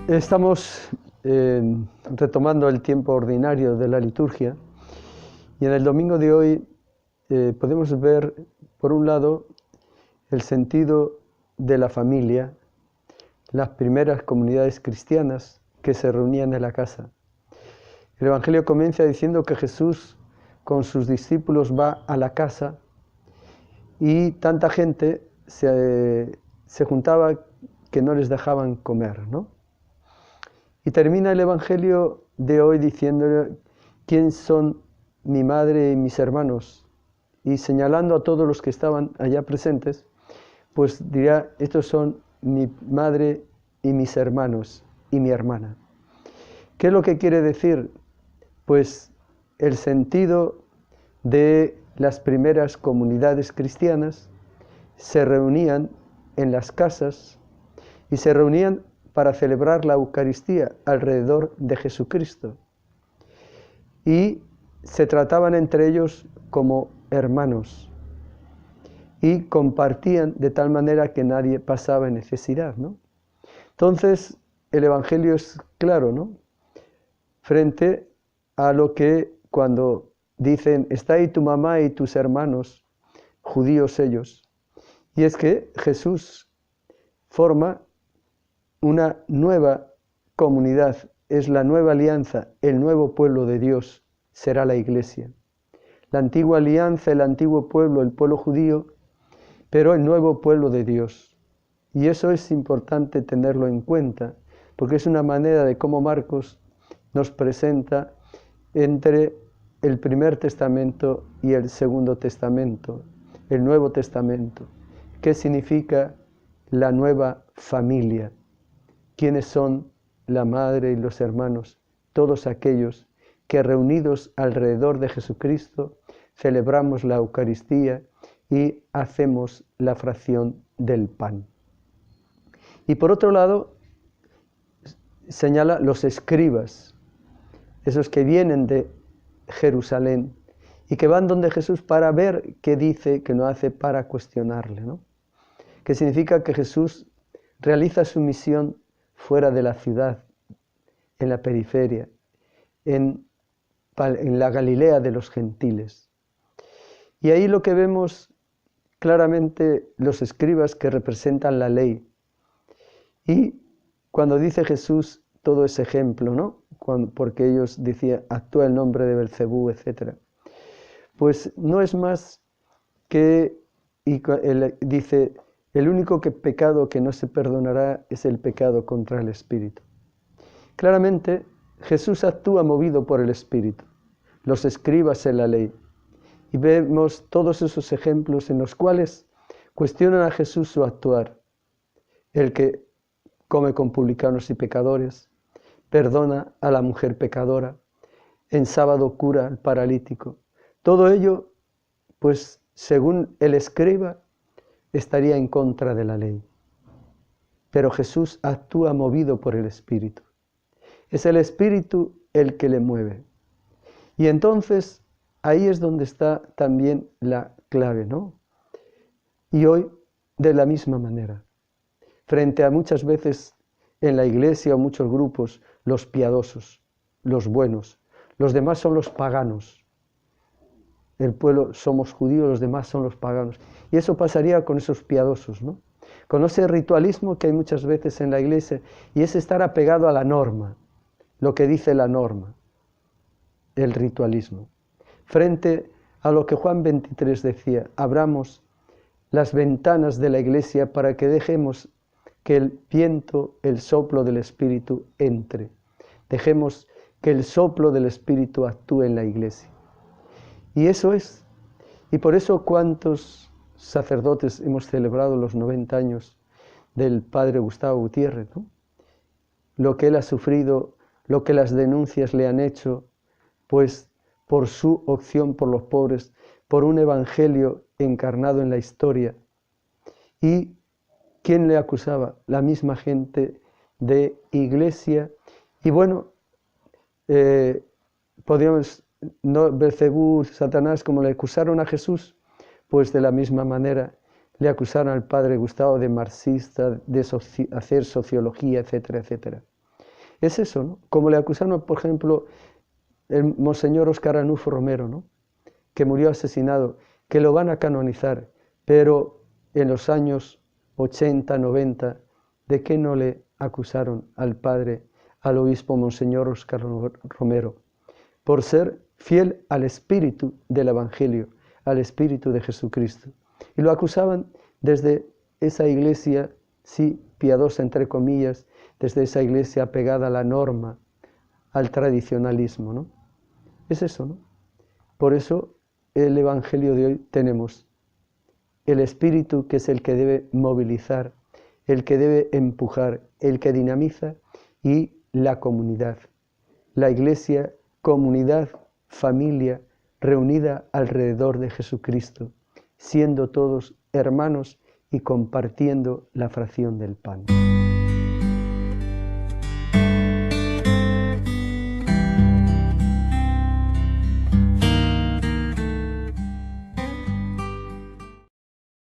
Estamos retomando el tiempo ordinario de la liturgia y en el domingo de hoy podemos ver, por un lado, el sentido de la familia, las primeras comunidades cristianas que se reunían en la casa. El Evangelio comienza diciendo que Jesús con sus discípulos va a la casa y tanta gente se juntaba que no les dejaban comer, ¿no? Y termina el Evangelio de hoy diciendo quién son mi madre y mis hermanos, y señalando a todos los que estaban allá presentes, pues dirá, estos son mi madre y mis hermanos y mi hermana. ¿Qué es lo que quiere decir? Pues el sentido de las primeras comunidades cristianas se reunían en las casas y se reunían para celebrar la Eucaristía alrededor de Jesucristo. Y se trataban entre ellos como hermanos y compartían de tal manera que nadie pasaba necesidad, ¿no? Entonces, el Evangelio es claro, ¿no? Frente a lo que cuando dicen, está ahí tu mamá y tus hermanos, judíos ellos, y es que Jesús forma una nueva comunidad, es la nueva alianza, el nuevo pueblo de Dios será la Iglesia. La antigua alianza, el antiguo pueblo, el pueblo judío, pero el nuevo pueblo de Dios. Y eso es importante tenerlo en cuenta, porque es una manera de cómo Marcos nos presenta entre el primer testamento y el segundo testamento, el Nuevo Testamento. ¿Qué significa la nueva familia? ¿Quiénes son la madre y los hermanos? Todos aquellos que reunidos alrededor de Jesucristo celebramos la Eucaristía y hacemos la fracción del pan. Y por otro lado, señala los escribas, esos que vienen de Jerusalén y que van donde Jesús para ver qué dice, qué no hace, para cuestionarle, ¿no? Que significa que Jesús realiza su misión fuera de la ciudad, en la periferia, en la Galilea de los gentiles. Y ahí lo que vemos claramente los escribas que representan la ley. Y cuando dice Jesús todo ese ejemplo, ¿no? Porque ellos decían, actúa el nombre de Belcebú, etc. Pues no es más que, dice, el único pecado que no se perdonará es el pecado contra el Espíritu. Claramente, Jesús actúa movido por el Espíritu, los escribas en la ley. Y vemos todos esos ejemplos en los cuales cuestionan a Jesús su actuar. El que come con publicanos y pecadores, perdona a la mujer pecadora, en sábado cura al paralítico. Todo ello, pues, según el escriba, estaría en contra de la ley. Pero Jesús actúa movido por el Espíritu. Es el Espíritu el que le mueve. Y entonces, ahí es donde está también la clave, ¿no? Y hoy, de la misma manera, frente a muchas veces en la iglesia o muchos grupos, los piadosos, los buenos, los demás son los paganos. El pueblo somos judíos, los demás son los paganos. Y eso pasaría con esos piadosos, ¿no? Con ese ritualismo que hay muchas veces en la iglesia, y es estar apegado a la norma, lo que dice la norma, el ritualismo. Frente a lo que Juan 23 decía, abramos las ventanas de la iglesia para que dejemos que el viento, el soplo del Espíritu entre. Dejemos que el soplo del Espíritu actúe en la iglesia. Y eso es. Y por eso cuántos sacerdotes hemos celebrado los 90 años del padre Gustavo Gutiérrez, ¿no? Lo que él ha sufrido, lo que las denuncias le han hecho, pues por su opción por los pobres, por un evangelio encarnado en la historia. ¿Y quién le acusaba? La misma gente de iglesia. Y bueno, podríamos, no, Belcebú, Satanás, como le acusaron a Jesús, pues de la misma manera le acusaron al padre Gustavo de marxista, de hacer sociología, etcétera, etcétera. Es eso, ¿no? Como le acusaron, por ejemplo, el Monseñor Óscar Arnulfo Romero, ¿no? Que murió asesinado, que lo van a canonizar, pero en los años 80, 90, ¿de qué no le acusaron al padre, al obispo Monseñor Óscar Romero? Por ser fiel al espíritu del Evangelio, al espíritu de Jesucristo. Y lo acusaban desde esa iglesia, sí, piadosa entre comillas, desde esa iglesia apegada a la norma, al tradicionalismo, ¿no? Es eso, ¿no? Por eso el Evangelio de hoy tenemos el espíritu, que es el que debe movilizar, el que debe empujar, el que dinamiza, y la comunidad. La iglesia, comunidad, familia, reunida alrededor de Jesucristo, siendo todos hermanos y compartiendo la fracción del pan.